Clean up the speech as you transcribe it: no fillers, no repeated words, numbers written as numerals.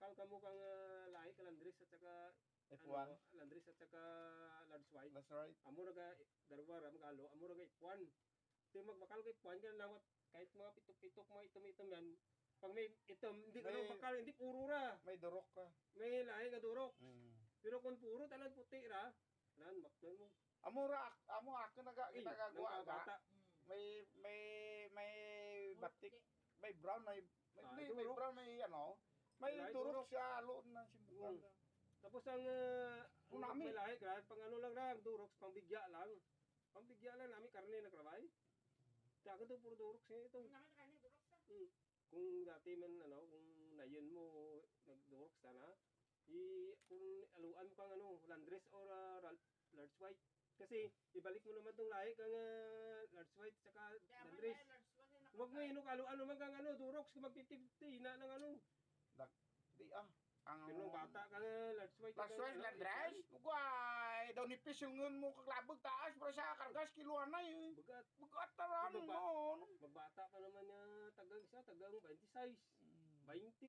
bakal ka mo kang lahi ka Landris at saka F1. Landris at saka large white. That's right. Amo naga darwa ram galo, amo naga F1. Di magbakal ka F1 ka nawat kahit mga pitok-pitok mga itom-itom yan. Pag may itom, hindi ka May- bakal, hindi puro ra. May durok ka. May lahi nga durok. Mm. Pero kung puro tanan puti ra, nan baklan mo. Amo ako kita gagawa bata. ka. May batik, may brown, may hindi, may durok. brown, may ano, may May durok durok. siya loob ng simbukan. Tapos ang Unami. may lahi ka, pang ano lang lang, durok, pang bigya lang. Pang bigya lang namin karne na kravay. Tsaka ito puro durok siya ito. Naman kanya durok sa. Kung dati man ano, kung nayon mo nagdurok sana, kung aluan mo kang ano, Landres or large white. Kasi ibalik mo naman tong lahi kang large white saka Landres. Huwag mo aluan naman kang ano, durok, kung mag-50-50 na ng ano. Di ang Pero nung bata kang large white. Paswas kang, na dress, guay, daw nipis yung ngun mo kaklabog taas para sa kargas kiluan na eh. Bugat. Bugat taram Ano ba? no. Magbata pa naman niya tagang 26. 20